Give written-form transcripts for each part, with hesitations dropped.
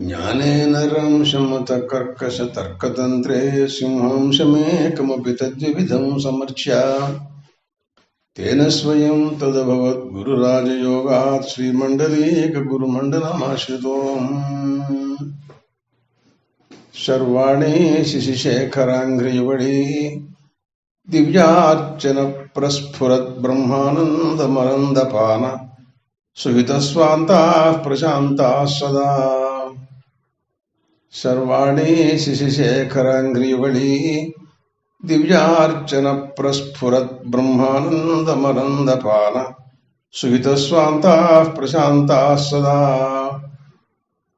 ज्ञानेन रंशमतकर्कशतर्कतन्त्रे सिंहांशमेकमपि तद्विविधं समर्च्य तेन स्वयं तदभवद्गुरुराजयोगात् श्रीमण्डलीकगुरुमण्डलमाश्रितोऽहम् सर्वाणि शिशिशेखराङ्घ्रियुगळी दिव्यार्चनप्रस्फुरद्ब्रह्मानन्दमरन्दपान सुहितस्वान्ताः प्रशान्ताः सदा सर्वाणि शिशिशेखराङ्घ्रियुगळी दिव्यार्चनप्रस्फुरद्ब्रह्मानन्दमरन्दपान सुहितस्वान्ताः प्रशान्ताः सदा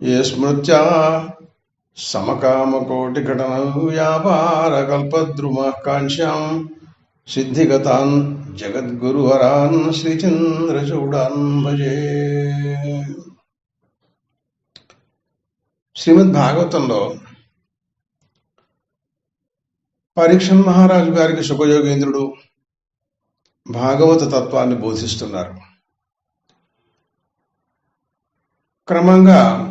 ये स्मृत्या समकामकोटिघटनव्यापारकल्पद्रुमः काङ्क्षां सिद्धिगतान् जगद्गुरुवरान् श्रीचन्द्रचूडान् भजे. శ్రీమద్ భాగవతంలో పరీక్షణ్ మహారాజు గారికి శుకయోగేంద్రుడు భాగవత తత్వాన్ని బోధిస్తున్నారు. క్రమంగా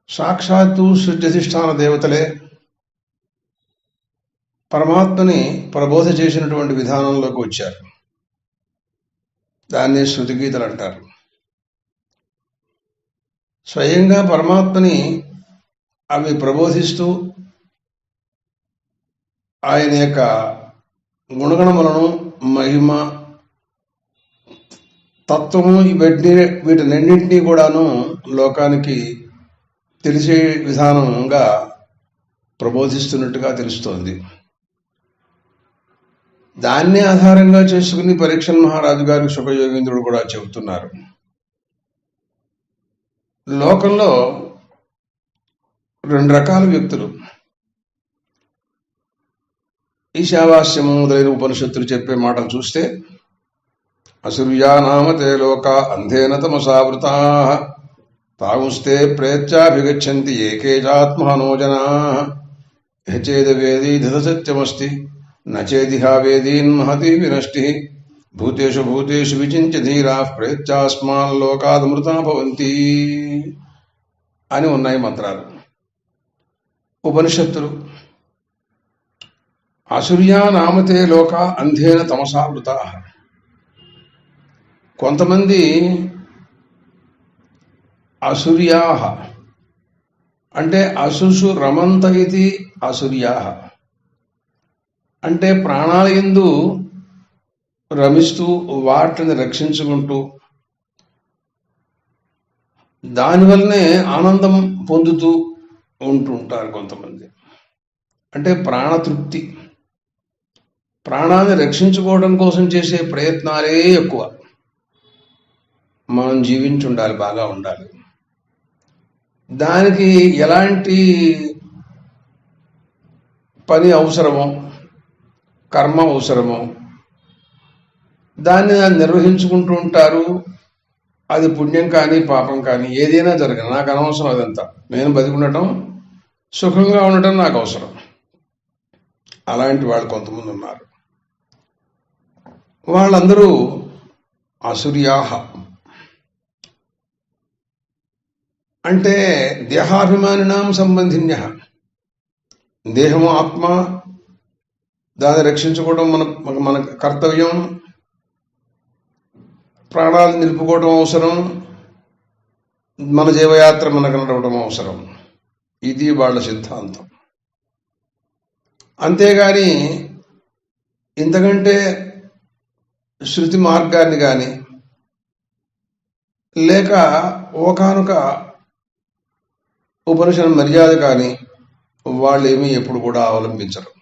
సాక్షాత్తు సృష్టిధిష్టాన దేవతలే పరమాత్మని ప్రబోధ చేసినటువంటి విధానంలోకి వచ్చారు. దాన్నే శృతిగీతలు అంటారు. స్వయంగా పరమాత్మని అవి ప్రబోధిస్తూ ఆయన యొక్క గుణగణములను, మహిమ, తత్వము వీటినన్నింటినీ కూడాను లోకానికి తెలిసే విధానంగా ప్రబోధిస్తున్నట్టుగా తెలుస్తోంది. దాన్నే ఆధారంగా చేసుకుని పరీక్షణ్ మహారాజు గారికి శుకయోగేంద్రుడు కూడా చెబుతున్నారు. లోకంలో రెండు రకాల వ్యక్తులు. ఈశావాస్యము మొదలైన ఉపనిషత్తులు చెప్పే మాటలు చూస్తే అసుర్యా నామతే లోక అంధేన తమసావృతా తాగుస్తే ప్రేత్యాభిగచ్చంతి ఏకేచాత్మనో జనా హచేద వేదీధ సత్యమస్తి నచేదిహా వేదీన్మహతి వినష్టి భూతేషు భూతేషు విచింత్య ధీరా ప్రేత్యాస్మాల్లోకాదమృతా భవంతి అని ఉన్నాయి మంత్రాలు, ఉపనిషత్తులు. అసుర్యా నామతే లోక అంధేన తమసావృతా. కొంతమంది అసుర్యా అంటే అసుషు రమంత ఇది అసుర్యా అంటే ప్రాణాల యందు రమిస్తూ వాటిని రక్షించుకుంటూ దానివల్లనే ఆనందం పొందుతూ ఉంటుంటారు కొంతమంది. అంటే ప్రాణతృప్తి, ప్రాణాన్ని రక్షించుకోవడం కోసం చేసే ప్రయత్నాలే ఎక్కువ. మనం జీవించి ఉండాలి, బాగా ఉండాలి. దానికి ఎలాంటి పని అవసరమో, కర్మ అవసరమో దాన్ని నిర్వహించుకుంటూ ఉంటారు. అది పుణ్యం కానీ పాపం కానీ ఏదైనా జరగదు, నాకు అనవసరం అదంతా. నేను బతికుండటం, సుఖంగా ఉండటం నాకు అవసరం. అలాంటి వాళ్ళు కొంతమంది ఉన్నారు. వాళ్ళందరూ అసుర్యాహ. అంటే దేహాభిమానినాం సంబంధిన్య. దేహము, ఆత్మ, దాన్ని రక్షించుకోవడం మన కర్తవ్యం. ప్రాణాలు నిలుపుకోవడం అవసరం. మన జీవయాత్ర మనకు నడవడం అవసరం. ఇది వాళ్ళ సిద్ధాంతం. అంతేగాని ఇంతకంటే శృతి మార్గాన్ని కానీ లేక ఒకానొక ఉపనిషత్ మర్యాద కానీ వాళ్ళు ఏమీ ఎప్పుడు కూడా అవలంబించరు.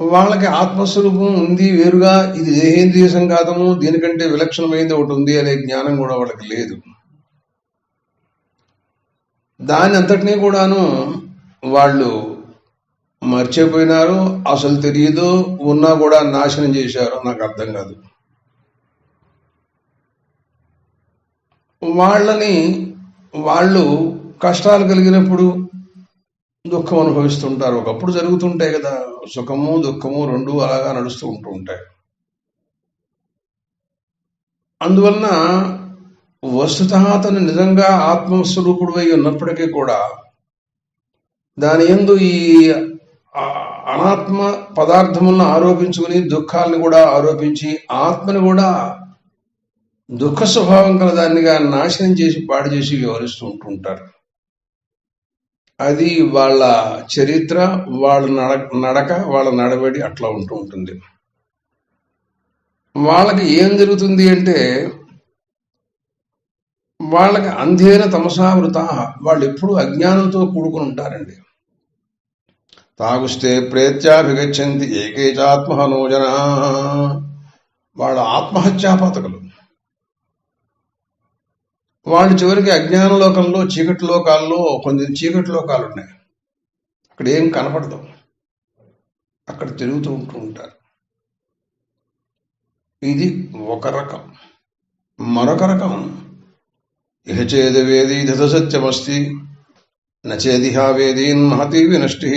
వాళ్ళకి ఆత్మస్వరూపం ఉంది వేరుగా, ఇది దేహేంద్రియ సంఘాతము, దీనికంటే విలక్షణమైనది ఒకటి ఉంది అనే జ్ఞానం కూడా వాళ్ళకి లేదు. దాని అంతటినీ కూడాను వాళ్ళు మర్చిపోయినారు. అసలు తెలియదు, ఉన్నా కూడా నాశనం చేశారు. నాకు అర్థం కాదు. వాళ్ళు కష్టాలు కలిగినప్పుడు దుఃఖం అనుభవిస్తుంటారు. ఒకప్పుడు జరుగుతుంటాయి కదా, సుఖము దుఃఖము రెండు అలాగా నడుస్తూ ఉంటూ ఉంటాయి. అందువలన వస్తుతః అతను నిజంగా ఆత్మస్వరూపుడు అయి ఉన్నప్పటికీ కూడా దాని యందు ఈ అనాత్మ పదార్థములను ఆరోపించుకుని దుఃఖాలను కూడా ఆరోపించి ఆత్మని కూడా దుఃఖ స్వభావం గల దానిగా నాశనం చేసి పాడు చేసి వ్యవహరిస్తూ ఉంటుంటారు. అది వాళ్ళ చరిత్ర, వాళ్ళ నడక, వాళ్ళ నడవడి అట్లా ఉంటూ ఉంటుంది. వాళ్ళకి ఏం జరుగుతుంది అంటే వాళ్ళకి అంధేన తమసావృత, వాళ్ళు ఎప్పుడు అజ్ఞానంతో కూడుకుని ఉంటారండి. తాగుస్తే ప్రేత్యాభిగచ్చంతి ఏకేచాత్మహనోజన, వాళ్ళ ఆత్మహత్యాపాతకులు. వాళ్ళు చివరికి అజ్ఞాన లోకంలో, చీకటి లోకాల్లో, కొన్ని చీకటి లోకాలు ఉన్నాయి, అక్కడ ఏం కనపడదు, అక్కడ తిరుగుతూ ఉంటూ ఉంటారు. ఇది ఒక రకం. మరొక రకం, ఇహ చేదవేదీ ధత సత్యమస్తి నచేదిహా వేదీన్ మహతి వినష్టి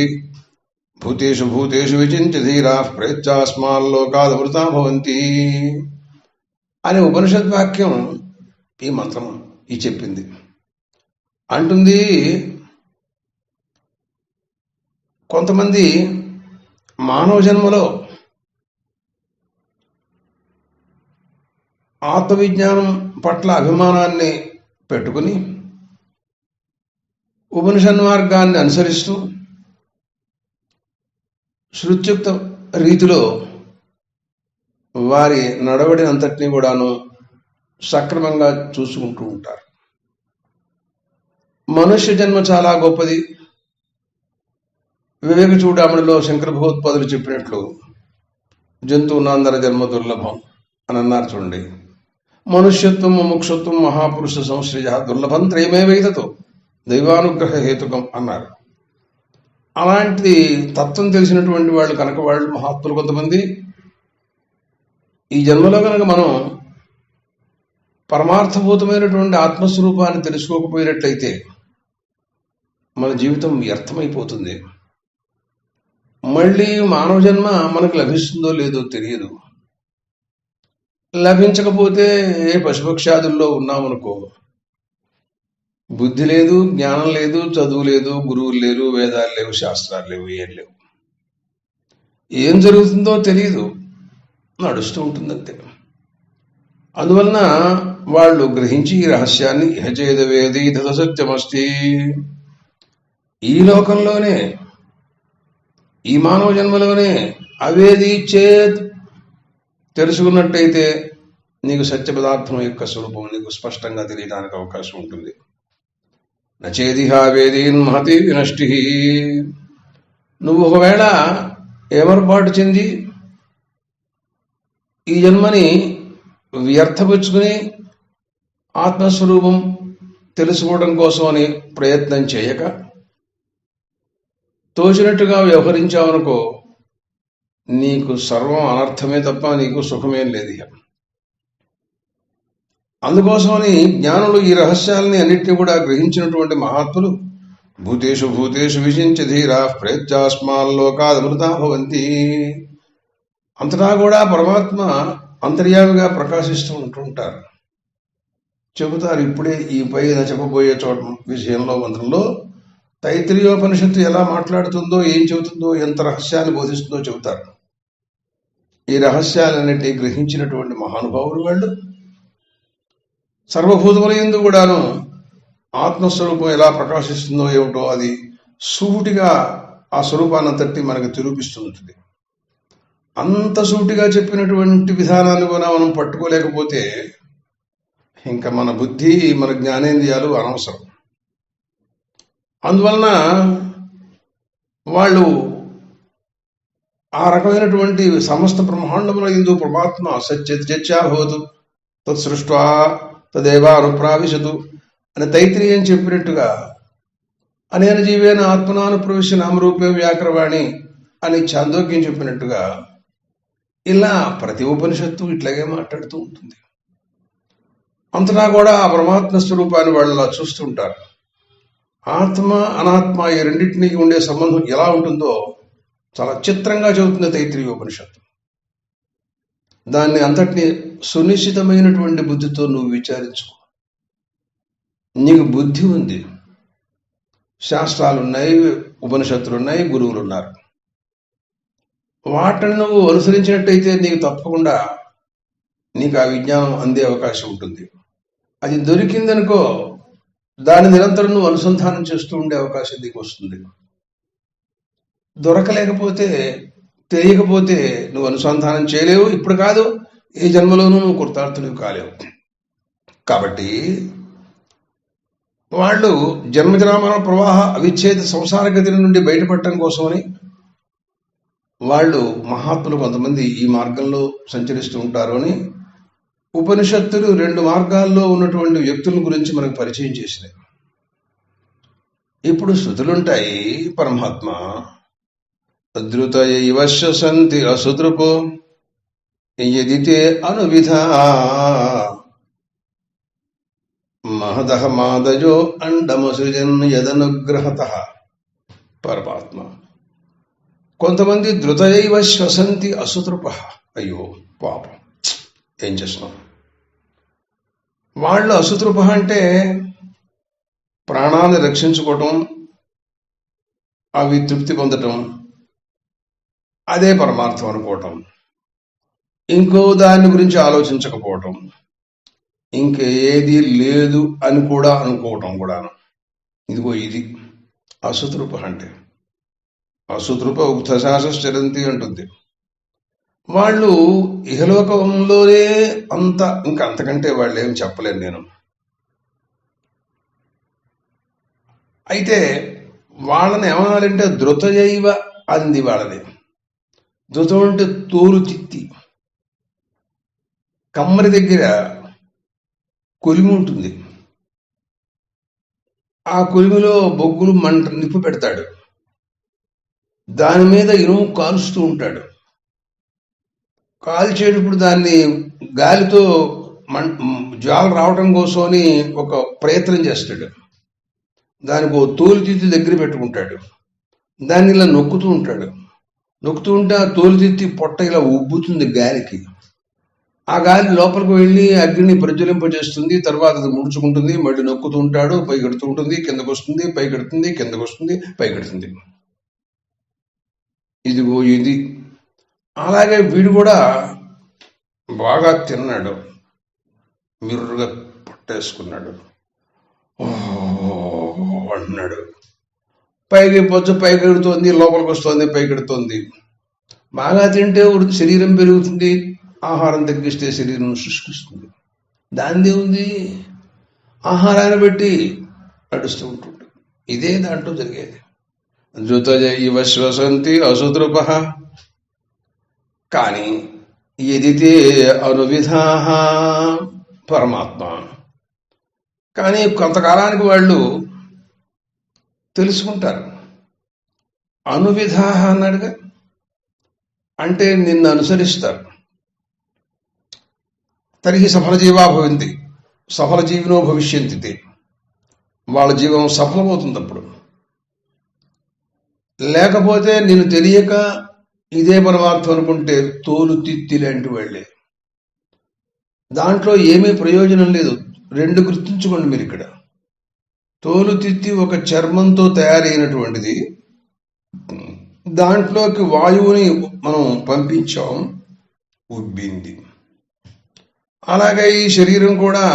భూతేషు భూతేషు విచింత్య ధీరా ప్రేత్యాస్మాల్లోకాదమృతా భవంతి అనే ఉపనిషద్వాక్యం ఈ మంత్రం ఈ చెప్పింది. అంటుంది, కొంతమంది మానవ జన్మలో ఆత్మవిజ్ఞానం పట్ల అభిమానాన్ని పెట్టుకుని ఉపనిషద్ మార్గాన్ని అనుసరిస్తూ శృత్యుక్త రీతిలో వారి నడవడిని అంతటినీ కూడాను సక్రమంగా చూసుకుంటూ ఉంటారు. మనుష్య జన్మ చాలా గొప్పది. వివేక చూడామణిలో శంకర భగవత్పాదులు చెప్పినట్లు జంతువునాందర జన్మ దుర్లభం అని అన్నారు చూడండి. మనుష్యత్వం, ముముక్షత్వం, మహాపురుష సంశ్రయ దుర్లభం త్రయమే వేదతో దైవానుగ్రహ హేతుకం అన్నారు. అలాంటి తత్వం తెలిసినటువంటి వాళ్ళు కనుక, వాళ్ళు మహాత్ములు కొంతమంది ఈ జన్మలో కనుక మనం పరమార్థభూతమైనటువంటి ఆత్మస్వరూపాన్ని తెలుసుకోకపోయినట్లయితే మన జీవితం వ్యర్థమైపోతుంది. మళ్ళీ మానవ జన్మ మనకు లభిస్తుందో లేదో తెలియదు. లభించకపోతే ఏ పశుపక్షాదుల్లో ఉన్నామనుకో, బుద్ధి లేదు, జ్ఞానం లేదు, చదువు లేదు, గురువులు లేరు, వేదాలు లేవు, శాస్త్రాలు లేవు, ఏం లేవు. ఏం జరుగుతుందో తెలియదు, నడుస్తూ ఉంటుందంతే. అందువలన వాళ్ళు గ్రహించి ఈ రహస్యాన్ని ఇహచేదవేది సత్యమస్తి, ఈ లోకంలోనే, ఈ మానవ జన్మలోనే అవేది చేత్ తెలుసుకున్నట్టయితే నీకు సత్య పదార్థం యొక్క స్వరూపం నీకు స్పష్టంగా తెలియడానికి అవకాశం ఉంటుంది. నచేదిహా వేదీన్ మహతి వినష్టి, నువ్వు ఒకవేళ ఏమరపాటు చెంది ఈ జన్మని వ్యర్థపుచ్చుకుని ఆత్మస్వరూపం తెలుసుకోవడం కోసం అని ప్రయత్నం చేయక తోచినట్టుగా వ్యవహరించావనుకో, నీకు సర్వం అనర్థమే తప్ప నీకు సుఖమేం లేదు. అందుకోసమని జ్ఞానులు ఈ రహస్యాలని అన్నిటినీ కూడా గ్రహించినటువంటి మహాత్ములు భూతేషు భూతేషు విచింత్య ధీరా ప్రేత్యాస్మాల్లోకాదమృతా భవంతి, అంతటా కూడా పరమాత్మ అంతర్యామిగా ప్రకాశిస్తూ ఉంటుంటారు. చెబుతారు ఇప్పుడే ఈ పైన చెప్పబోయే విషయంలో మంత్రంలో తైత్రీయోపనిషత్తు ఎలా మాట్లాడుతుందో, ఏం చెబుతుందో, ఎంత రహస్యాన్ని బోధిస్తుందో చెబుతారు. ఈ రహస్యాలన్నిటినీ గ్రహించినటువంటి మహానుభావులు వాళ్ళు సర్వభూతముల యందు కూడాను ఆత్మస్వరూపం ఎలా ప్రకాశిస్తుందో ఏమిటో అది సూటిగా ఆ స్వరూపాన్నంతటి మనకు నిరూపిస్తుంటుంది. అంత సూటిగా చెప్పినటువంటి విధానాన్ని కూడా మనం పట్టుకోలేకపోతే ఇంకా మన బుద్ధి, మన జ్ఞానేంద్రియాలు అనవసరం. అందువలన వాళ్ళు ఆ రకమైనటువంటి సమస్త బ్రహ్మాండముల యందు పరమాత్మ సత్యత్యభవతు తత్సృష్ట్వా తదేవానుప్రావిశతు అని తైత్రీయం చెప్పినట్టుగా అనేన జీవేన ఆత్మనానుప్రవిశ్య నామరూపే వ్యాకరవాణి అని ఛాందోగ్యం చెప్పినట్టుగా ఇలా ప్రతి ఉపనిషత్తు ఇట్లాగే మాట్లాడుతూ ఉంటుంది. అంతటా కూడా ఆ పరమాత్మ స్వరూపాన్ని వాళ్ళు అలా చూస్తుంటారు. ఆత్మ అనాత్మ ఈ రెండింటికి ఉండే సంబంధం ఎలా ఉంటుందో చాలా చిత్రంగా చెబుతుంది తైత్రీయోపనిషత్తు. దాన్ని అంతటినీ సునిశ్చితమైనటువంటి బుద్ధితో నువ్వు విచారించుకో. నీకు బుద్ధి ఉంది, శాస్త్రాలున్నాయి, ఉపనిషత్తులున్నాయి, గురువులు ఉన్నారు. వాటిని నువ్వు అనుసరించినట్టయితే నీకు తప్పకుండా నీకు ఆ విజ్ఞానం అందే అవకాశం ఉంటుంది. అది దొరికిందనుకో, దాని నిరంతరం నువ్వు అనుసంధానం చేస్తూ ఉండే అవకాశం నీకు వస్తుంది. దొరకలేకపోతే, తెలియకపోతే నువ్వు అనుసంధానం చేయలేవు. ఇప్పుడు కాదు, ఏ జన్మలోనూ నువ్వు కృతార్థులు కాలేవు. కాబట్టి వాళ్ళు జన్మజరామరణ ప్రవాహ అవిచ్ఛేద సంసార గతి నుండి బయటపడటం కోసమని వాళ్ళు మహాత్ములు కొంతమంది ఈ మార్గంలో సంచరిస్తూ ఉంటారు అని ఉపనిషత్తులు 2 మార్గాల్లో ఉన్నటువంటి వ్యక్తుల గురించి మనకు పరిచయం చేసినాయి. ఇప్పుడు శృతులుంటాయి. పరమాత్మ అద్రుతయైవ శ్వసంతి అసుదృపో యదితే అనువిధా మహదః మాదజో అండమసృజన్ యదనుగ్రహతః. పరమాత్మ కొంతమంది ధృతయైవ శ్వసంతి అసుతృప. అయ్యో పాపం, ఏం చేస్తున్నాం? వాళ్ళు అసుతృప అంటే ప్రాణాన్ని రక్షించుకోవటం, అవి తృప్తి పొందటం, అదే పరమార్థం అనుకోవటం, ఇంకో దాని గురించి ఆలోచించకపోవటం, ఇంకేది లేదు అని కూడా అనుకోవటం కూడాను. ఇదిగో ఇది అసుతృప అంటే. అసుతృప ఉక్తశాసశ్చరంతి అంటుంది. వాళ్ళు ఇహలోకంలోనే అంత, ఇంకా అంతకంటే వాళ్ళు ఏం చెప్పలేను నేను. అయితే వాళ్ళని ఏమనాలంటే ధృతయైవ అంది వాళ్ళని. ధృతం అంటే తోలు తిత్తి. కమ్మరి దగ్గర కొలిమి ఉంటుంది. ఆ కొలిమిలో బొగ్గులు నిప్పు పెడతాడు. దాని మీద ఇనుము కాలుస్తూ ఉంటాడు. కాల్చేటప్పుడు దాన్ని గాలితో జ్వాల రావటం కోసమని ఒక ప్రయత్నం చేస్తాడు. దానికి ఓ తోలు తిత్తి దగ్గర పెట్టుకుంటాడు. దాన్ని ఇలా నొక్కుతూ ఉంటాడు. నొక్కుతూ ఉంటే ఆ తోలు తిత్తి పొట్ట ఇలా ఉబ్బుతుంది గాలికి. ఆ గాలి లోపలికి వెళ్ళి అగ్నిని ప్రజ్వలింపజేస్తుంది. తర్వాత అది ముడుచుకుంటుంది. మళ్ళీ నొక్కుతూ ఉంటాడు. పైకెడుతూ ఉంటుంది, కిందకు వస్తుంది, పైకెడుతుంది, కిందకు వస్తుంది, పైకెడుతుంది. ఇదిగో ఇది. అలాగే వీడు కూడా బాగా తిన్నాడు, మిర్రుగా పట్టేసుకున్నాడు, అంటున్నాడు. పైకి పొచ్చు పైకెడుతోంది, లోపలికి వస్తుంది, పైకెడుతోంది. బాగా తింటే శరీరం పెరుగుతుంది, ఆహారం తగ్గిస్తే శరీరం సృష్టిస్తుంది. దానిదే ఉంది, ఆహారాన్ని బట్టి నడుస్తూ ఉంటుంది. ఇదే దాంట్లో జరిగేది. ధృతయైవ శ్వసంతి అసుతృప. కానీ యదితే అనువిధా. పరమాత్మ కానీ కొంతకాలానికి వాళ్ళు తెలుసుకుంటారు. అనువిధా అన్నాడుగా, అంటే నిన్ను అనుసరిస్తారు. తరిహి సఫల జీవా భవంతి, సఫల జీవినో భవిష్యంతి. వాళ్ళ జీవనం సఫలమవుతుంది అప్పుడు. లేకపోతే నేను తెలియక ఇదే పరమార్థం అనుకుంటే తోలు తిత్తి లాంటి వాళ్ళే. దాంట్లో ఏమీ ప్రయోజనం లేదు. 2 గుర్తుంచుకోండి మీరు ఇక్కడ. తోలు తిత్తి ఒక చర్మంతో తయారైనటువంటిది. దాంట్లోకి వాయువుని మనం పంపించాం, ఉబ్బింది. అలాగే ఈ శరీరం కూడా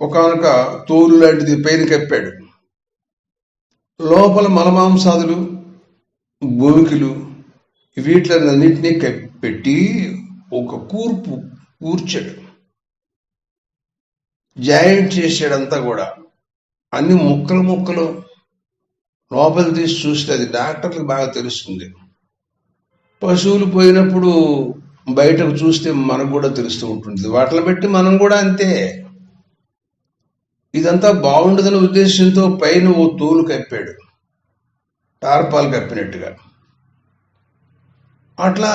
ఒకానొక తోలు లాంటిది పైన కప్పాడు. లోపల మలమాంసాదులు, భూమికలు, వీటిలన్నింటినీ పెట్టి ఒక కూర్చాడు, జాయింట్ చేసాడంతా కూడా. అన్ని ముక్కలు ముక్కలు లోపల తీసి చూస్తే అది డాక్టర్లకు బాగా తెలుస్తుంది. పశువులు పోయినప్పుడు బయటకు చూస్తే మనకు కూడా తెలుస్తూ ఉంటుంది. వాటిని బట్టి మనం కూడా అంతే. ఇదంతా బాగుండదనే ఉద్దేశంతో పైన ఓ తోలు కప్పాడు, టార్పాలు కప్పినట్టుగా. అట్లా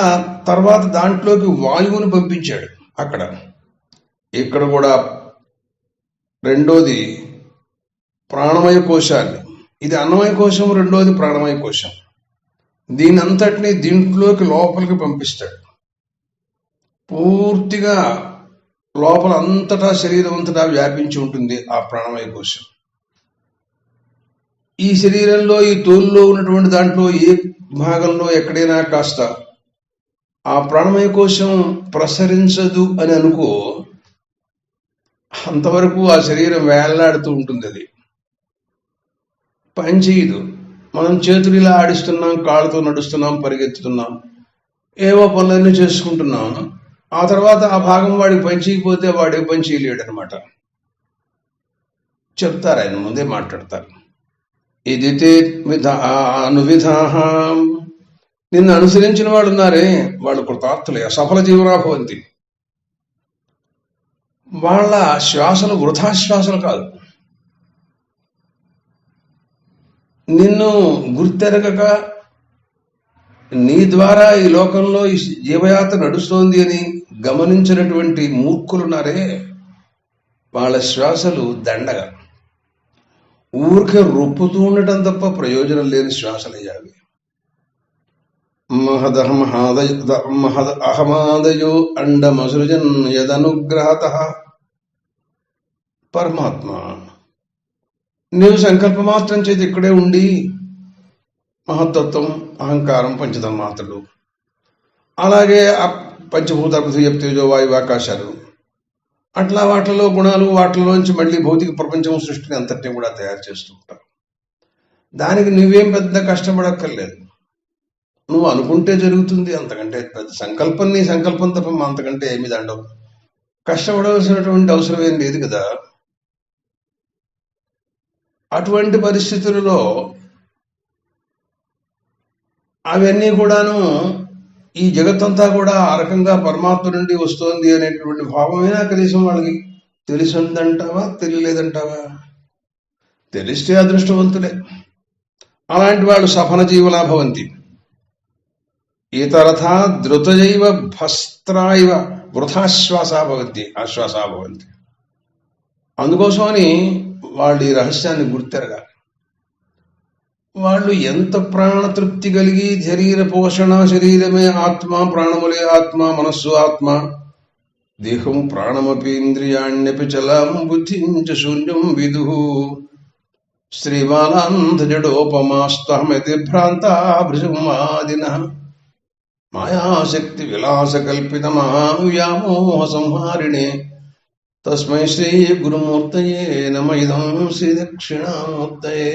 తర్వాత దాంట్లోకి వాయువుని పంపించాడు. ఇక్కడ కూడా రెండోది ప్రాణమయ కోశాన్ని. ఇది అన్నమయ కోశం, రెండోది ప్రాణమయ కోశం. దీనంతటినీ దీంట్లోకి లోపలికి పంపిస్తాడు. పూర్తిగా లోపల అంతటా, శరీరం అంతటా వ్యాపించి ఉంటుంది ఆ ప్రాణమయ కోశం. ఈ శరీరంలో ఈ తోలులో ఉన్నటువంటి దాంట్లో ఏ భాగంలో ఎక్కడైనా కాస్త ఆ ప్రాణమయ కోశం ప్రసరించదు అని అనుకో, అంతవరకు ఆ శరీరం వేళ్లాడుతూ ఉంటుంది. అది పని చేయదు. మనం చేతులు ఇలా ఆడిస్తున్నాం, కాళ్ళతో నడుస్తున్నాం, పరిగెత్తుతున్నాం, ఏవో పనులన్నీ చేసుకుంటున్నాం. ఆ తర్వాత ఆ భాగం వాడికి పని చేయకపోతే వాడే పని చేయలేడు అనమాట. చెప్తారు, ఆయన ముందే మాట్లాడతారు. ఇది అనువిధాహం, నిన్ను అనుసరించిన వాడు ఉన్నారే వాళ్ళు కృతార్థులే, సఫల జీవనాభవంతి. వాళ్ళ శ్వాసలు వృధా శ్వాసలు కాదు. నిన్ను గుర్తెరగక నీ ద్వారా ఈ లోకంలో ఈ జీవయాత్ర నడుస్తోంది అని గమనించినటువంటి మూర్ఖులున్నారే, వాళ్ళ శ్వాసలు దండగా ఊరికే రొప్పుతూ ఉండటం తప్ప ప్రయోజనం లేని శ్వాసలయ్యావి. అహమాదయో అండమసృజన్ యదనుగ్రహత. పరమాత్మ నీవు సంకల్పమాత్రం చేతి ఇక్కడే ఉండి మహత్తత్వం, అహంకారం, పంచతన్మాత్రలు, అలాగే పంచభూత పృథివీ తేజో వాయువు ఆకాశాలు, అట్లా వాటిలో గుణాలు, వాటిలోంచి మళ్ళీ భౌతిక ప్రపంచం సృష్టిని అంతటిని కూడా తయారు చేస్తూ ఉంటావు. దానికి నువ్వేం పెద్ద కష్టపడక్కర్లేదు. నువ్వు అనుకుంటే జరుగుతుంది. అంతకంటే పెద్ద సంకల్పం, నీ సంకల్పం తప్ప అంతకంటే ఏమి దండవు. కష్టపడవలసినటువంటి అవసరం ఏం లేదు కదా. అటువంటి పరిస్థితులలో అవన్నీ కూడాను ఈ జగత్తంతా కూడా ఆ రకంగా పరమాత్మ నుండి వస్తోంది అనేటువంటి భావమైనా కనీసం వాళ్ళకి తెలిసిందంటావా, తెలియలేదంటావా? తెలిస్తే అదృష్టవంతులే. అలాంటి వాళ్ళు సఫల జీవనా భవంతి. ఇతరథా ధృతజైవ భస్త్రాయివ వృథాశ్వాసా భవంతి, ఆశ్వాసా భవంతి. అందుకోసమని వాళ్ళు ఈ రహస్యాన్ని గుర్తెరగాలి. వాళ్ళు ఎంత ప్రాణతృప్తి కలిగి శరీర పోషణ, శరీరమే ఆత్మ, ప్రాణములే ఆత్మ, మనస్సు ఆత్మ, దేహం ప్రాణమపి ఇంద్రియాణ్యపి చలం బుద్ధించ శూన్యం విదు శ్రీమాలాంధజడోపమాస్తహమితి భ్రాంతా భృజమాదిన మాయాశక్తి విలాస కల్పిత మహావ్యామోహ సంహారిణే తస్మై శ్రీ గురుమూర్తయే నమ ఇదం శ్రీ దక్షిణామూర్తయే.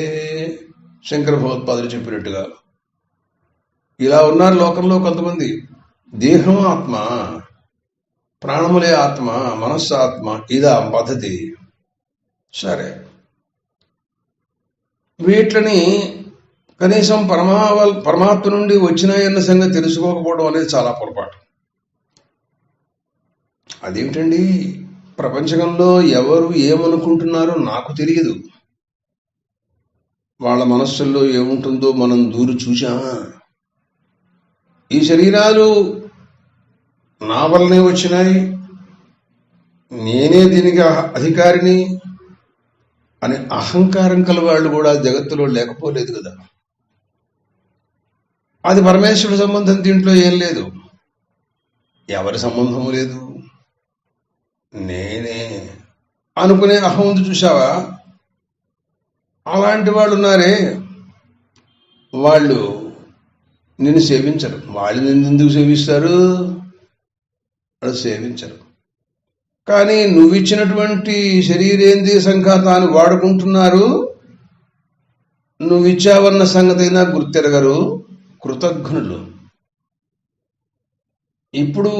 శంకర భగవత్పాదులు చెప్పినట్టుగా ఇలా ఉన్నారు లోకంలో కొంతమంది. దేహం ఆత్మ, ప్రాణములే ఆత్మ, మనస్సు ఆత్మ, ఇదా పద్ధతి. సరే, వీటిని కనీసం పరమాత్మ నుండి వచ్చినాయన్న సంగతి తెలుసుకోకపోవడం అనేది చాలా పొరపాటు. అదేమిటండి, ప్రపంచంలో ఎవరు ఏమనుకుంటున్నారో నాకు తెలియదు. వాళ్ళ మనస్సుల్లో ఏముంటుందో మనం దూరు చూశామా? ఈ శరీరాలు నా వల్లనే వచ్చినాయి, నేనే దీనికి అధికారిని అనే అహంకారం కలవాళ్ళు కూడా జగత్తులో లేకపోలేదు కదా. అది పరమేశ్వరుడి సంబంధం దీంట్లో ఏం లేదు. ఎవరి సంబంధము లేదు. నేనే అనుకునే అహం ఉంది చూసావా? అలాంటి వాళ్ళు ఉన్నారే, వాళ్ళు నిన్ను సేవించరు. వాళ్ళు నిన్ను ఎందుకు సేవిస్తారు? వాళ్ళు సేవించరు. కానీ నువ్విచ్చినటువంటి శరీరేంద్రియ సంఘాతాన్ని వాడుకుంటున్నారు. నువ్విచ్చావన్న సంగతి అయినా గుర్తెరగరు. కృతజ్ఞులు. ఇప్పుడు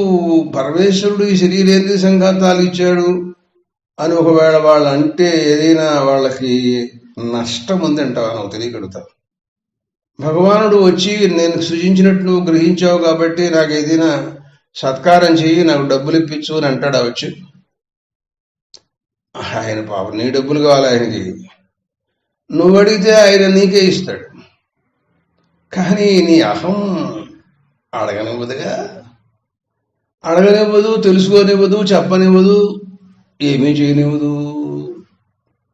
పరమేశ్వరుడు ఈ శరీరేంద్రియ సంఘాతాలు ఇచ్చాడు అని ఒకవేళ వాళ్ళు అంటే ఏదైనా వాళ్ళకి నష్టం ఉందంటావా? నాకు తెలియగలుగుతా. భగవానుడు వచ్చి నేను సృజించినట్టు నువ్వు గ్రహించావు కాబట్టి నాకు ఏదైనా సత్కారం చెయ్యి, నాకు డబ్బులు ఇప్పించు అని అంటాడా వచ్చి? ఆయన పాపం నీ డబ్బులు కావాలి ఆయనకి. నువ్వు అడిగితే ఆయన నీకే ఇస్తాడు. కానీ నీ అహం అడగనివ్వదుగా. అడగనివ్వదు, తెలుసుకోనివ్వదు, చెప్పనివ్వదు, ఏమీ చేయనివ్వదు.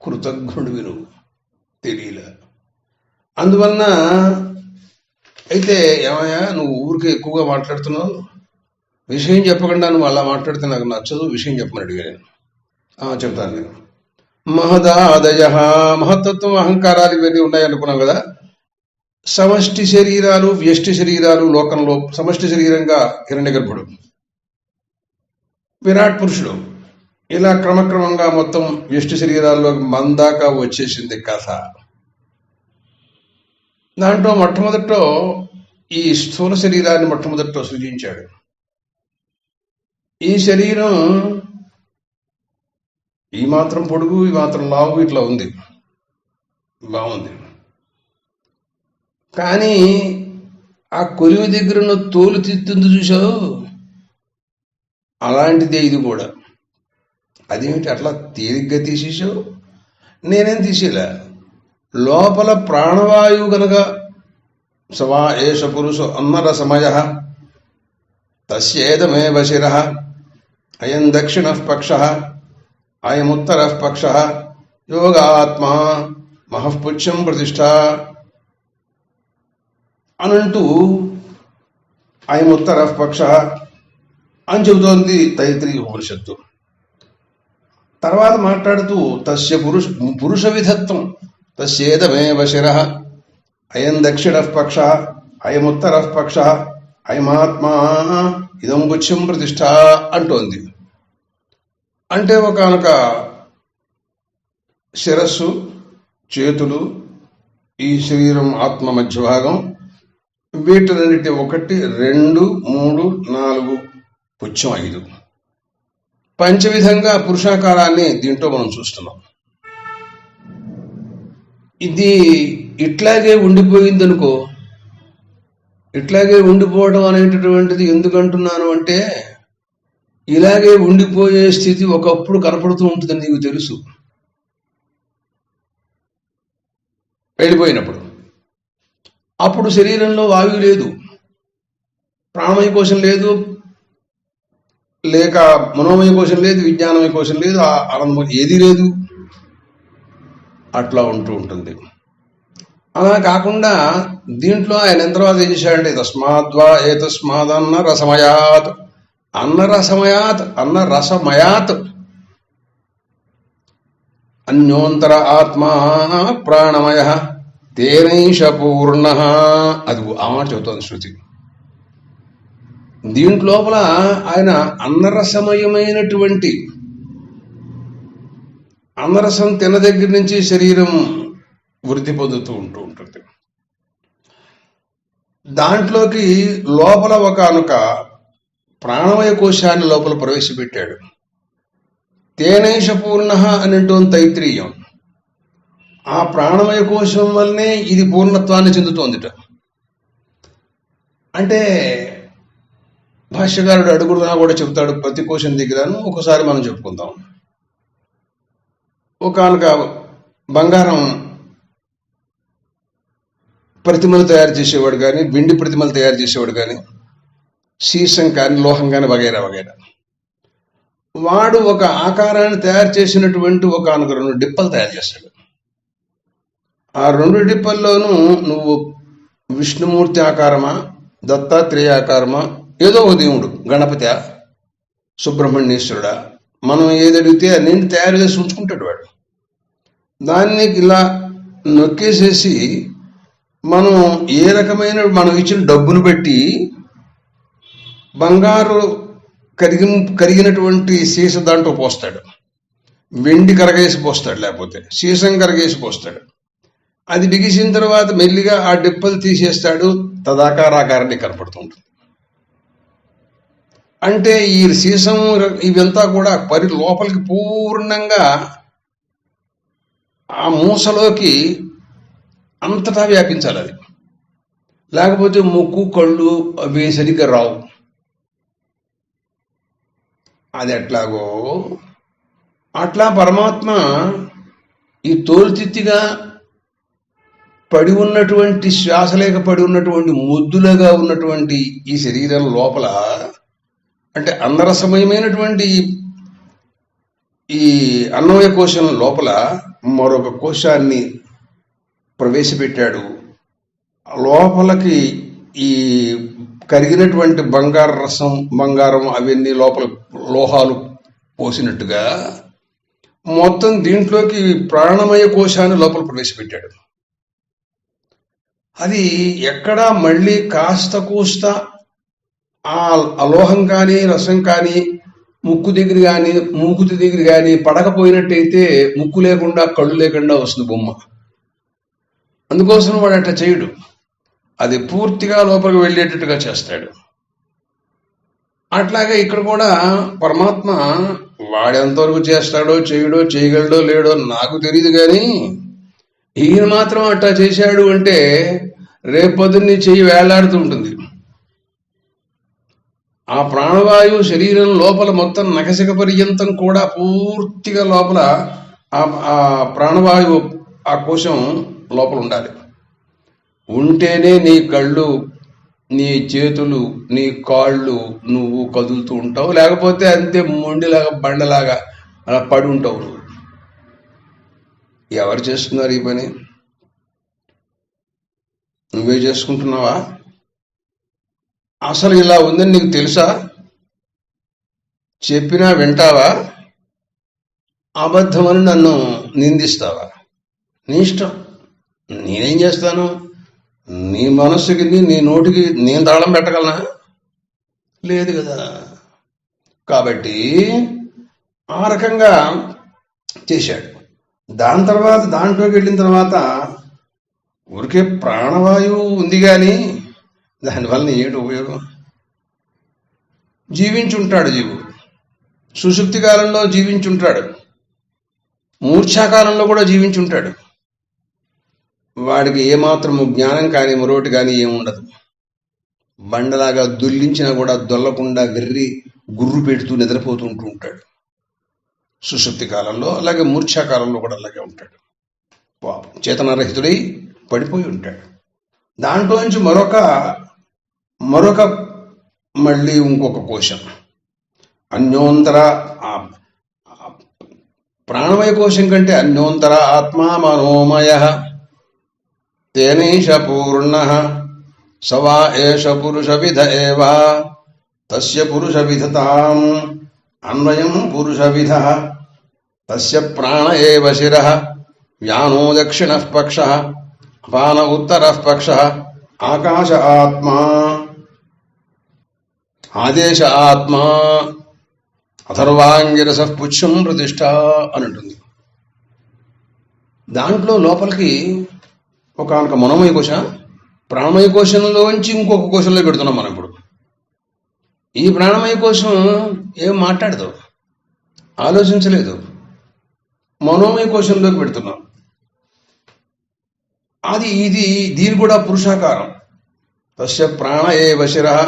కృతజ్ఞుడివి నువ్వు, తెలియలే. అందువలన అయితే ఏమయ్యా, నువ్వు ఊరికే ఎక్కువగా మాట్లాడుతున్నావు, విషయం చెప్పకుండా నువ్వు అలా మాట్లాడితే నాకు నచ్చదు, విషయం చెప్పమని అడిగాను. చెప్తాను నేను. మహదాదయ, మహత్తత్వం అహంకారాలు ఇవన్నీ ఉన్నాయనుకున్నాం కదా. సమష్టి శరీరాలు వ్యష్టి శరీరాలు లోకంలో సమష్టి శరీరంగా హిరణ్యగర్భుడు, విరాట్ పురుషుడు, ఇలా క్రమక్రమంగా మొత్తం వ్యష్టి శరీరాల్లో మందాక వచ్చేసింది కథ. దాంట్లో మొట్టమొదట్లో ఈ స్థూల శరీరాన్ని మొట్టమొదట్లో సృజించాడు. ఈ శరీరం ఈ మాత్రం పొడుగు, ఈ మాత్రం లావు, ఇట్లా ఉంది, బాగుంది. కానీ ఆ కొలిమి దగ్గర తోలు తిత్తుంది చూసావు, అలాంటిదే ఇది కూడా. అదేమిటి అట్లా తేలిగ్గా తీసేసావు? నేనేం తీసేలా, లోపల ప్రాణవాయువు గనక సవా ఏష పురుష అన్నరసమయ తస్యేదమేవ శిరః అయం దక్షిణః పక్షః అయముత్తరః పక్షః యోగాత్మా మహఃపుచ్చం ప్రతిష్ఠ అనంటూ అయముత్తరః పక్షః అని చెబుతోంది తైత్రీయ ఉపనిషత్తు. తర్వాత మాట్లాడుతూ తస్య పురుష విధత్వం తస్యేదమేవ శిరః అయం దక్షిణః పక్షః అయముత్తరః పక్షః అయమాత్మా ఇదం పుచ్చం ప్రతిష్ఠ అంటోంది. అంటే ఒకనొక శిరస్సు, చేతులు, ఈ శరీరం ఆత్మ మధ్య భాగం, వీటిలన్నిటి 1 2 3 4 పుచ్చం 5 పంచవిధంగా పురుషాకారాన్ని దీంట్లో మనం చూస్తున్నాం. ఇది ఇట్లాగే ఉండిపోయిందనుకో. ఇట్లాగే ఉండిపోవడం అనేటటువంటిది ఎందుకంటున్నాను అంటే, ఇలాగే ఉండిపోయే స్థితి ఒకప్పుడు కనపడుతూ ఉంటుందని నీకు తెలుసు. వెళ్ళిపోయినప్పుడు అప్పుడు శరీరంలో వాయువు లేదు, ప్రాణమయ కోశం లేదు, లేక మనోమయ కోశం లేదు, విజ్ఞానమయ కోశం లేదు, ఆనందం ఏదీ లేదు. అట్లా ఉంటూ ఉంటుంది. అలా కాకుండా దీంట్లో ఆయన ఎంత తర్వాత ఏం చేశాడంటే, తస్మాద్వా ఏతస్మాదన్న రసమయాత్, అన్నరసమయాత్, అన్నరసమయాత్ అన్యోంతర ఆత్మా ప్రాణమయ తేనైష పూర్ణ. అది ఆ మాట చెబుతోంది శృతి. దీంట్లోపల ఆయన అన్నరసమయమైనటువంటి, అన్నరసం తిన్న దగ్గర నుంచి శరీరం వృద్ధి పొందుతూ ఉంటుంది. దాంట్లోకి లోపల ఒకనొక ప్రాణమయ కోశాన్ని లోపల ప్రవేశపెట్టాడు. తేనైష పూర్ణ అని అంటోంది తైత్రీయం. ఆ ప్రాణమయ కోశం వల్లనే ఇది పూర్ణత్వాన్ని చెందుతోందిట. అంటే భాష్యకారుడు అడుగుడునా కూడా చెప్తాడు ప్రతి కోశం దగ్గరను. ఒకసారి మనం చెప్పుకుందాం. ఒకనొక బంగారం ప్రతిమలు తయారు చేసేవాడు కానీ, వెండి ప్రతిమలు తయారు చేసేవాడు కానీ, సీసం కానీ, లోహం కానీ, వగైరా వగైరా, వాడు ఒక ఆకారాన్ని తయారు చేసినటువంటి ఒకనొక 2 డిప్పలు తయారు చేస్తాడు. ఆ 2 డిప్పల్లోనూ నువ్వు విష్ణుమూర్తి ఆకారమా, దత్తాత్రేయ ఆకారమా, ఏదో ఒక దేవుడు, గణపతి, సుబ్రహ్మణ్యేశ్వరుడా, మనం ఏది అడిగితే అన్నింటి తయారు చేసి ఉంచుకుంటాడు వాడు. దాన్ని ఇలా నొక్కేసేసి మనం ఏ రకమైన మనం ఇచ్చిన డబ్బును బట్టి బంగారు కరిగినటువంటి సీస దాంట్లో పోస్తాడు, వెండి కరగేసి పోస్తాడు, లేకపోతే సీసం కరగేసి పోస్తాడు. అది బిగిసిన తర్వాత మెల్లిగా ఆ డిప్పలు తీసేస్తాడు, తదాకారాకారాన్ని కనపడుతూ ఉంటుంది. అంటే ఈ సీసం ఇవంతా కూడా లోపలికి పూర్ణంగా ఆ మూసలోకి అంతటా వ్యాపించాలి. అది లేకపోతే ముక్కు, కళ్ళు అవి సరిగ్గా రావు. అది ఎట్లాగో అట్లా పరమాత్మ ఈ తోలుతిత్తిగా పడి ఉన్నటువంటి, శ్వాసలేక పడి ఉన్నటువంటి, ముద్దులుగా ఉన్నటువంటి ఈ శరీరం లోపల, అంటే అన్నరసమయమైనటువంటి ఈ అన్నమయ కోశం లోపల మరొక కోశాన్ని ప్రవేశపెట్టాడు. లోపలికి ఈ కరిగినటువంటి బంగారు రసం, బంగారం అవన్నీ లోపల లోహాలు పోసినట్టుగా మొత్తం దీంట్లోకి ప్రాణమయ కోశాన్ని లోపల ప్రవేశపెట్టాడు. అది ఎక్కడా మళ్ళీ కాస్త కూస్త ఆ అలోహం కానీ రసం కానీ ముక్కు దగ్గర కానీ మూకుతి దగ్గర కానీ పడకపోయినట్టయితే ముక్కు లేకుండా కళ్ళు లేకుండా వస్తుంది బొమ్మ. అందుకోసం వాడు అట్లా చేయడు, అది పూర్తిగా లోపలికి వెళ్ళేటట్టుగా చేస్తాడు. అట్లాగే ఇక్కడ కూడా పరమాత్మ వాడెంతవరకు చేస్తాడో చేయడో చేయగలడో లేడో నాకు తెలియదు, కానీ ఈయన మాత్రం అట్లా చేశాడు అంటే రేపొద్దున్ని చెయ్యి వేళ్లాడుతూ ఉంటుంది. ఆ ప్రాణవాయువు శరీరం లోపల మొత్తం నకసిక పర్యంతం కూడా పూర్తిగా లోపల ఆ ప్రాణవాయువు ఆ కోశం లోపల ఉండాలి. ఉంటేనే నీ కళ్ళు, నీ చేతులు, నీ కాళ్ళు నువ్వు కదులుతూ ఉంటావు, లేకపోతే అంతే మొండిలాగా బండలాగా అలా పడి ఉంటావు నువ్వు. ఎవరు చేస్తున్నారు ఈ పని? నువ్వే చేసుకుంటున్నావా? అసలు ఇలా ఉందని నీకు తెలుసా? చెప్పినా వింటావా? అబద్ధమని నన్ను నిందిస్తావా? నీ ఇష్టం, నేనేం చేస్తాను? నీ మనస్సుకి నీ నోటికి నేను తాళం పెట్టగలనా? లేదు కదా. కాబట్టి ఆ రకంగా చేశాడు. దాని తర్వాత దాంట్లోకి వెళ్ళిన తర్వాత ఊరికే ప్రాణవాయువు ఉంది కానీ దానివల్ల ఏంటి ఉపయోగం? జీవించుంటాడు జీవుడు, సుషుప్తి కాలంలో జీవించుంటాడు, మూర్ఛాకాలంలో కూడా జీవించుంటాడు. వాడికి ఏమాత్రము జ్ఞానం కానీ మరోటి కానీ ఏముండదు. బండలాగా దొల్లించినా కూడా దొల్లకుండా వెర్రి గుర్రు పెడుతూ నిద్రపోతుంటూ ఉంటాడు సుషుప్తి కాలంలో. అలాగే మూర్ఛాకాలంలో కూడా అలాగే ఉంటాడు. పాపం చేతనరహితుడై పడిపోయి ఉంటాడు. దాంట్లోంచి మరొక మళ్ళీ ఇంకొక కోశం అన్యోంతర, ప్రాణమయ కోశం కంటే అన్యోంతర ఆత్మా మనోమయ తేనైష పూర్ణ సవా ఏష పురుష విధ ఏవా తస్య పురుష విధతాం అన్వయం పురుష విధ తస్య ప్రాణ ఏవ శిరః వ్యానో దక్షిణః పక్షః అపాన ఉత్తరః పక్షః ఆకాశ ఆత్మా ఆదేశ ఆత్మా అథర్వాంగిరసః పుచ్చం ప్రతిష్ఠ అని ఉంటుంది. దాంట్లో లోపలికి ఒకనొక మనోమయ కోశ, ప్రాణమయ కోశంలోంచి ఇంకొక కోశంలో పెడుతున్నాం మనం ఇప్పుడు. ఈ ప్రాణమయ కోశం ఏం మాట్లాడదు, ఆలోచించలేదు, మనోమయ కోశంలోకి పెడుతున్నాం. దీని కూడా పురుషాకారం. తస్య ప్రాణ ఏవ శిరః,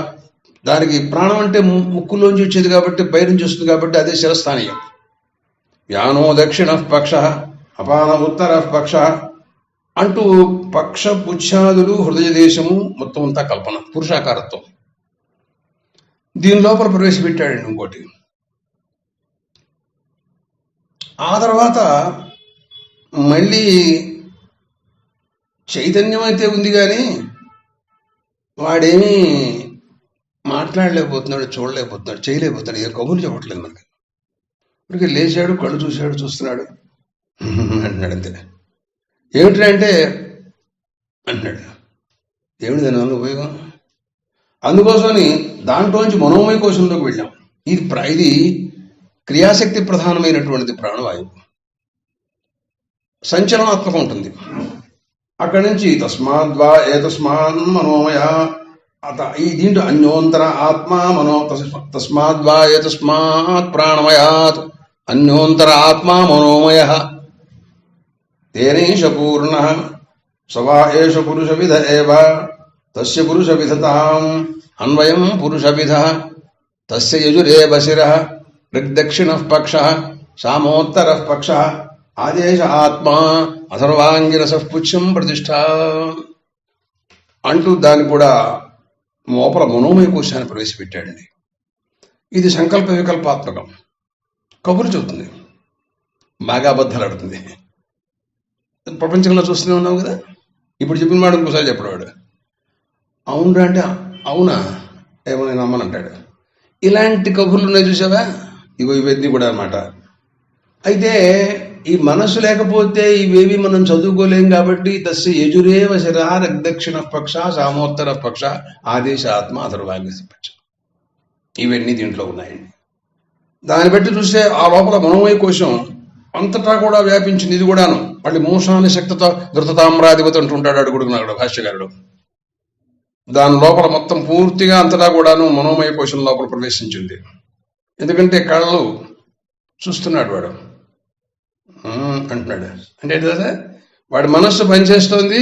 దానికి ప్రాణం అంటే ముక్కులోంచి వచ్చేది కాబట్టి పైనుంచి వస్తుంది కాబట్టి అదే శిరస్థానీయం. వ్యానో దక్షిణ పక్ష అపాన ఉత్తర పక్ష అంటూ పక్ష పుచ్ఛాదులు హృదయ దేశము మొత్తం అంతా కల్పన, పురుషాకారత్వం. దీని లోపల ప్రవేశపెట్టాడండి ఇంకోటి. ఆ తర్వాత మళ్ళీ చైతన్యం అయితే ఉంది కానీ వాడేమీ మాట్లాడలేకపోతున్నాడు, చూడలేకపోతున్నాడు, చేయలేకపోతున్నాడు, ఏ కబుర్లు చెప్పట్లేదు మనకి. ఇప్పటికే లేచాడు, కళ్ళు చూశాడు, చూస్తున్నాడు అంటున్నాడు అంతే. ఏమిటి అంటే అంటున్నాడు. ఏమిటి దానివల్ల ఉపయోగం? అందుకోసమని దాంట్లోంచి మనోమయ కోశంలోకి వెళ్ళాం. ఇది క్రియాశక్తి ప్రధానమైనటువంటిది ప్రాణవాయువు, సంచలనాత్మకం ఉంటుంది. అక్కడి నుంచి తస్మాద్వా ఏతస్మాన్ మనోమయ, ఈ దీంట్లో అన్యోంతర ఆత్మ మనో తస్మాద్వా ఏతస్మాత్ ప్రాణమయాత్ అన్యోంతర ఆత్మ మనోమయ తేనైష పూర్ణ సవా ఏష పురుష విధ ఏవ తస్య పురుష విధతాం అన్వయం పురుష విధ తస్య యజురేవ శిరః ఋగ్దక్షిణః పక్షః సామోత్తరః పక్షః ఆదేశ ఆత్మా అథర్వాంగిరసః పుచ్చం ప్రతిష్ఠ అంటూ దాన్ని కూడా లోపల మనోమయ కోశాన్ని ప్రవేశపెట్టాడండి. ఇది సంకల్ప వికల్పాత్మకం, కబురు చెబుతుంది, బాగా అబద్ధాలు ఆడుతుంది. ప్రపంచంలో చూస్తూనే ఉన్నాం కదా. ఇప్పుడు చెప్పిన వాడు ఇంకోసారి చెప్పడవాడు అవునరా అంటే అవునా ఏమో నేను నమ్మనంటాడు. ఇలాంటి కబుర్లు ఉన్నాయి చూసావా, ఇవన్నీ కూడా అన్నమాట. అయితే ఈ మనస్సు లేకపోతే ఇవేవి మనం చదువుకోలేం కాబట్టి తస్య యజురేవ శరారగ్దక్షిణ పక్ష సామోత్తర పక్ష ఆదేశాత్మ అధర్వాగ్య పక్ష ఇవన్నీ దీంట్లో ఉన్నాయండి. దాన్ని బట్టి చూస్తే ఆ లోపల మనోమయ కోశం అంతటా కూడా వ్యాపించింది. ఇది కూడాను మళ్ళీ మూషాని శక్తితో ధృతతామ్రాధిపతి అంటుంటాడు అడుగుడుకున్నాడు భాష్యకారుడు. దాని లోపల మొత్తం పూర్తిగా అంతటా కూడాను మనోమయ కోశం లోపల ప్రవేశించింది. ఎందుకంటే కళ్ళు చూస్తున్నాడు వాడు అంటున్నాడు. అంటే ఏంటి కదా, వాడి మనస్సు పనిచేస్తోంది,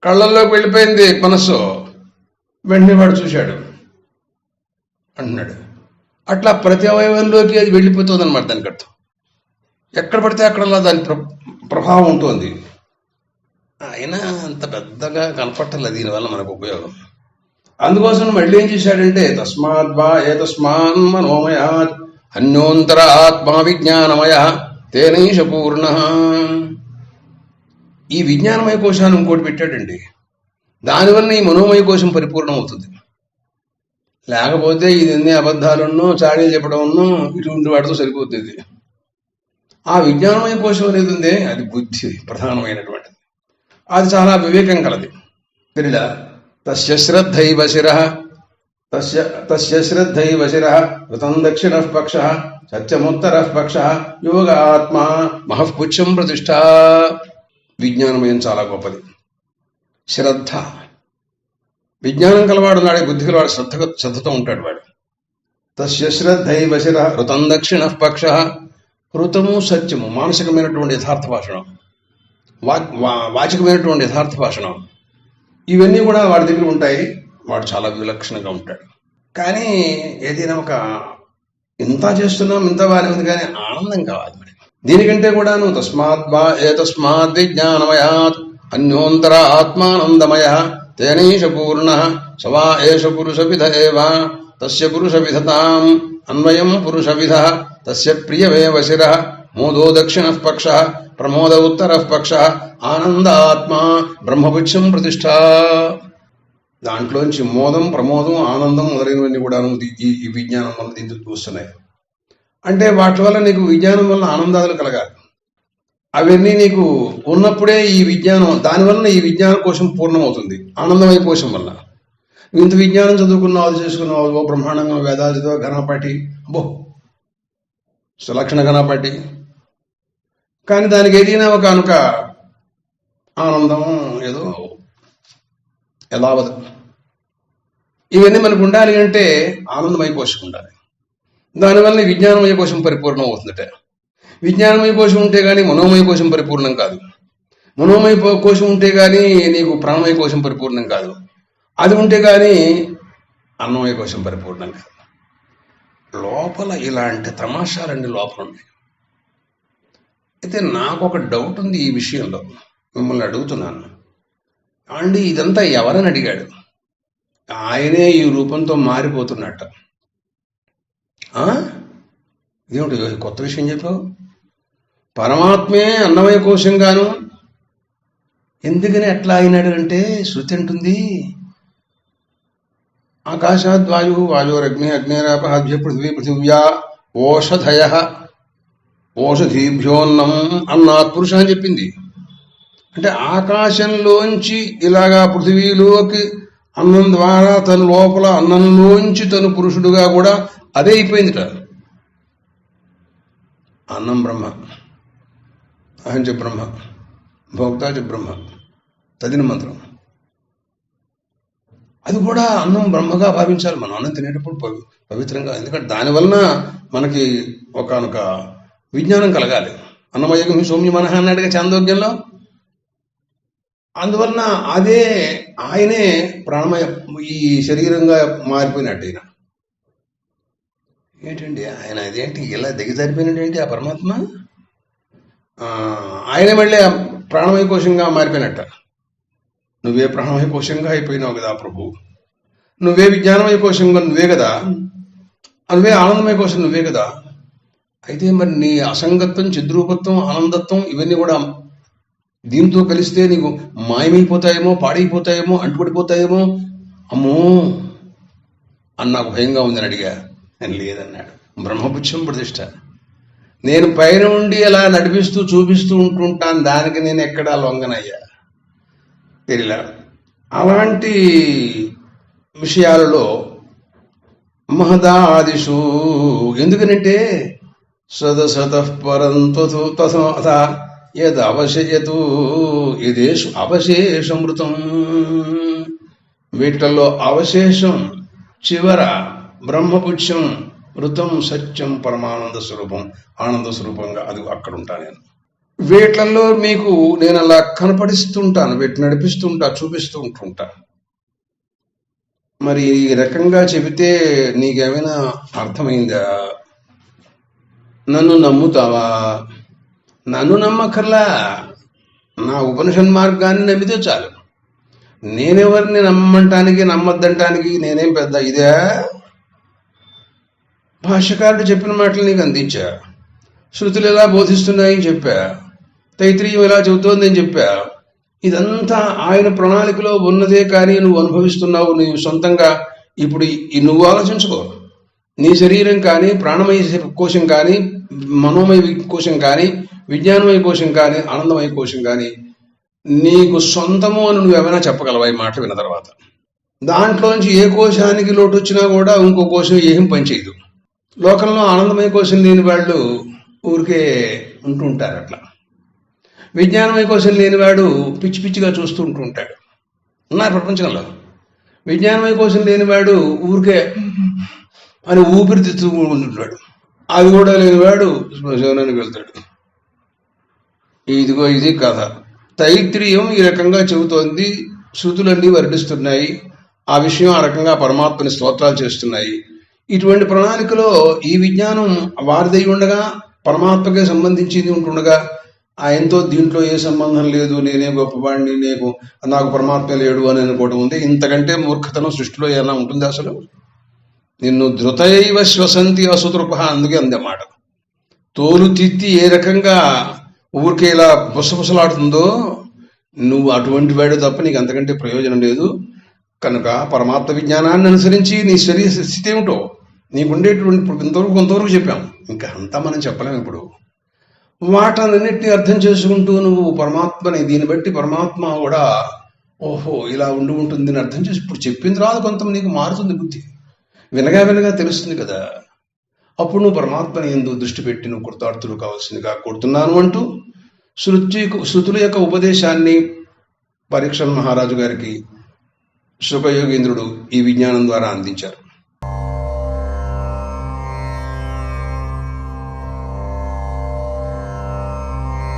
కళ్ళల్లోకి వెళ్ళిపోయింది మనస్సు, వెంటనే వాడు చూశాడు అంటున్నాడు. అట్లా ప్రతి అవయవంలోకి అది వెళ్ళిపోతుంది అనమాట. దానికి అర్థం ఎక్కడ పడితే అక్కడలా దాని ప్రభావం ఉంటుంది. అయినా అంత పెద్దగా కనపట్టలేదు దీనివల్ల మనకు ఉపయోగం. అందుకోసం మళ్ళీ ఏం చేశాడంటే తస్మాద్వా ఏతస్మాన్ మనోమయాత్ అన్యోంతర ఆత్మ విజ్ఞానమయ తేనైష పూర్ణ. ఈ విజ్ఞానమయ కోశాన్ని ఇంకోటి పెట్టాడండి. దానివల్ల ఈ మనోమయ కోశం పరిపూర్ణం అవుతుంది. లేకపోతే ఇది ఎన్ని అబద్ధాలున్నో చాడీలు చెప్పడం ఉన్నో ఇటువంటి వాటితో సరిపోతుంది. ఆ విజ్ఞానమయ కోశం అనేది ఉంది, అది బుద్ధి ప్రధానమైనటువంటిది. అది చాలా వివేకం కలది. తెలియదా తస్య శ్రద్ధైవ శిరః తస్య శ్రద్ధైవ శిరః ఋతం దక్షిణః పక్షః సత్యముత్తరః పక్షః యోగ ఆత్మ మహఃపుచ్చం ప్రతిష్ఠ. విజ్ఞానమయం చాలా గొప్పది. శ్రద్ధ, విజ్ఞానం కలవాడు నాడే బుద్ధి కలవాడు శ్రద్ధతో ఉంటాడు వాడు. తస్య శ్రద్ధైవ శిరః ఋతం దక్షిణః పక్షః. ఋతము సత్యము మానసికమైనటువంటి యథార్థ భాషణం, వాచికమైనటువంటి యథార్థ భాషణం, ఇవన్నీ కూడా వాడి దగ్గర ఉంటాయి. వాడు చాలా విలక్షణంగా ఉంటాడు. కానీ ఏదైనా ఒక ఇంత చేస్తున్నాం, ఇంత బాగానే ఉంది, కానీ ఆనందం కావాలి మరి. దీనికంటే కూడాను తస్మాత్ విజ్ఞానమయాత్ అన్యోంతర ఆత్మానందమయ తేనైష పూర్ణ సవా ఏష పురుషవిధ ఏవ తస్య పురుషవిధతాం అన్వయం పురుషవిధ తస్య ప్రియమేవ శిరః మోదో దక్షిణః పక్షః ప్రమోద ఉత్తరః పక్షః ఆనందాత్మ బ్రహ్మపుచ్చం ప్రతిష్ఠ. దాంట్లోంచి మోదం, ప్రమోదం, ఆనందం మొదలైనవన్నీ కూడా ఈ విజ్ఞానం వల్ల దీంతో వస్తున్నాయి. అంటే వాటి వల్ల నీకు విజ్ఞానం వల్ల ఆనందాలు కలగాలి. అవన్నీ నీకు ఉన్నప్పుడే ఈ విజ్ఞానం, దానివల్ల ఈ విజ్ఞానం కోశం పూర్ణమవుతుంది ఆనందమయ కోశం వల్ల. ఇంత విజ్ఞానం చదువుకున్నావు, అది చేసుకున్నావు, ఓ బ్రహ్మాండంగా వేదాలతో ఘనపాటి, అబ్బో సులక్షణ ఘనపాటి, కానీ దానికి ఏదైనా ఒక అనుక ఆనందం ఏదో యథావత్. ఇవన్నీ మనకు ఉండాలి అంటే ఆనందమయ కోశం ఉండాలి. దానివల్ల విజ్ఞానమయ కోశం పరిపూర్ణం అవుతుందట. విజ్ఞానమయ కోశం ఉంటే గానీ మనోమయ కోశం పరిపూర్ణం కాదు. మనోమయ కోశం ఉంటే గానీ నీకు ప్రాణమయ కోశం పరిపూర్ణం కాదు. అది ఉంటే గానీ అన్నమయ కోశం పరిపూర్ణం కాదు. లోపల ఇలాంటి తమాషాలన్నీ లోపల ఉన్నాయి. అయితే నాకు ఒక డౌట్ ఉంది ఈ విషయంలో, మిమ్మల్ని అడుగుతున్నాను అండి. ఇదంతా ఎవరని అడిగాడు? ఆయనే ఈ రూపంతో మారిపోతున్నట్ట. ఇదేమిటి కొత్త విషయం చెప్పావు? పరమాత్మే అన్నమయ కోశంగాను. ఎందుకని ఎట్లా అయినాడు అంటే శృతి అంటుంది ఆకాశాద్ వాయు వాయోరగ్ని అగ్నేరాప అభ్య పృథివీ పృథివ్యా ఓషధయ ఓషధీభ్యోన్నం అన్నాత్ పురుష అని చెప్పింది. అంటే ఆకాశంలోంచి ఇలాగా పృథివీలోకి అన్నం ద్వారా తన లోపల అన్నంలోంచి తను పురుషుడుగా కూడా అదే అయిపోయిందిట. అన్నం బ్రహ్మ, అహంచ బ్రహ్మ, భోక్తాచ బ్రహ్మ, తదిన మంత్రం. అది కూడా అన్నం బ్రహ్మగా భావించాలి మనం అన్నం తినేటప్పుడు పవిత్రంగా. ఎందుకంటే దానివలన మనకి ఒకనొక విజ్ఞానం కలగాలి. అన్నమయ్య సౌమ్య మనహ అన్నాడుగా చాందోగ్యంలో. అందువలన అదే ఆయనే ప్రాణమయ ఈ శరీరంగా మారిపోయినట్టు. ఆయన ఏంటండి, ఆయన అదేంటి ఇలా దిగజారిపోయినట్టు ఏంటి ఆ పరమాత్మ? ఆయనే మళ్ళీ ప్రాణమయ కోశంగా మారిపోయినట్ట. నువ్వే ప్రాణమయ కోశంగా అయిపోయినావు కదా ప్రభు, నువ్వే విజ్ఞానమయ కోశంగా నువ్వే కదా, నువ్వే ఆనందమయ కోశం నువ్వే కదా. అయితే మరి నీ అసంగత్వం, చిద్రూపత్వం, ఆనందత్వం ఇవన్నీ కూడా దీంతో కలిస్తే నీకు మాయమైపోతాయేమో, పాడైపోతాయేమో, అంటుపడిపోతాయేమో, అమ్మో అని నాకు భయంగా ఉందని అడిగా. అని లేదన్నాడు. బ్రహ్మపుచ్చం ప్రతిష్ట. నేను పైన ఉండి అలా నడిపిస్తూ చూపిస్తూ ఉంటుంటాను, దానికి నేను ఎక్కడా లొంగనయ్యా. తెలియలా. అలాంటి విషయాలలో మహదాదిషు, ఎందుకనంటే సదసతః పరంతో యదవశయతు ఇదేషు అవశేషమృతం, వీటిల్లో అవశేషం చివర బ్రహ్మపుచ్చం, మృతం సత్యం పరమానంద స్వరూపం, ఆనంద స్వరూపంగా అది అక్కడ ఉంటా నేను. వీటిల్లో మీకు నేను అలా కనపడిస్తుంటాను, వీటిని నడిపిస్తుంటా, చూపిస్తూ ఉంటుంటా. మరి ఈ రకంగా చెబితే నీకేమైనా అర్థమైందా? నన్ను నమ్ముతావా? నన్ను నమ్మకర్లా, నా ఉపనిషద్ మార్గాన్ని నమ్మితే చాలు. నేనెవరిని నమ్మంటానికి నమ్మద్దంటానికి నేనేం పెద్ద ఇదే? భాష్యకారుడు చెప్పిన మాటలు నీకు అందించా, శృతులు ఎలా బోధిస్తున్నాయని చెప్పా, తైత్రీయం ఎలా చెబుతోందని చెప్పా. ఇదంతా ఆయన ప్రణాళికలో ఉన్నదే, కానీ నువ్వు అనుభవిస్తున్నావు. నువ్వు సొంతంగా ఇప్పుడు నువ్వు ఆలోచించుకో. నీ శరీరం కానీ, ప్రాణమయ కోశం కానీ, మనోమయ కోశం కానీ, విజ్ఞానమయ కోశం కానీ, ఆనందమయ కోశం కానీ నీకు సొంతము అని నువ్వు ఏమైనా చెప్పగలవా ఈ మాట విన్న తర్వాత? దాంట్లోంచి ఏ కోశానికి లోటు వచ్చినా కూడా ఇంకో కోశం ఏం పనిచేయదు. లోకంలో ఆనందమయ కోశం లేని వాళ్ళు ఊరికే ఉంటుంటారు. అట్లా విజ్ఞానమయ కోశం లేనివాడు పిచ్చి పిచ్చిగా చూస్తూ ఉంటుంటాడు. ఉన్నారు ప్రపంచంలో. విజ్ఞానమయ కోశం లేనివాడు ఊరికే అని ఊపిరితిత్తూ ఉంటుంటాడు. అది కూడా లేనివాడు శ్మశానానికి వెళ్తాడు. ఇదిగో ఇది కథ. తైత్రీయం ఈ రకంగా చెబుతోంది, శృతులన్నీ వర్ణిస్తున్నాయి, ఆ విషయం ఆ రకంగా పరమాత్మని స్తోత్రాలు చేస్తున్నాయి. ఇటువంటి ప్రణాళికలో ఈ విజ్ఞానం వారిదై ఉండగా, పరమాత్మకే సంబంధించింది ఉంటుండగా, ఆయనతో దీంట్లో ఏ సంబంధం లేదు, నేనే గొప్పవాడిని, నాకు పరమాత్మ లేడు అని అనుకోవడం ఉంది. ఇంతకంటే మూర్ఖతనం సృష్టిలో ఏమైనా ఉంటుంది అసలు? నిన్ను ధృతయైవ శ్వసంతి అసుతృప, అందుకే అందమాట. తోలు తిత్తి ఏ రకంగా ఊరికే ఇలా బుసబుసలాడుతుందో, నువ్వు అటువంటి వాడు తప్ప నీకు అంతకంటే ప్రయోజనం లేదు. కనుక పరమాత్మ విజ్ఞానాన్ని అనుసరించి నీ శరీర స్థితి ఏమిటో, నీకుండేటువంటి కొంతవరకు చెప్పాం, ఇంకా అంతా మనం చెప్పలేము. ఇప్పుడు వాటన్నిటిని అర్థం చేసుకుంటూ నువ్వు పరమాత్మని, దీన్ని బట్టి పరమాత్మ కూడా ఓహో ఇలా ఉంటుంది అని అర్థం చేసి ఇప్పుడు చెప్పిన తర్వాత కొంత నీకు మారుతుంది బుద్ధి, వినగా వినగా తెలుస్తుంది కదా. అప్పుడు నువ్వు పరమాత్మని ఎందు దృష్టి పెట్టి నువ్వు కృతార్థులు కావాల్సిందిగా కోరుతున్నాను అంటూ శృతుల యొక్క ఉపదేశాన్ని పరీక్షణ్ మహారాజు గారికి శుకయోగేంద్రుడు ఈ విజ్ఞానం ద్వారా అందించారు.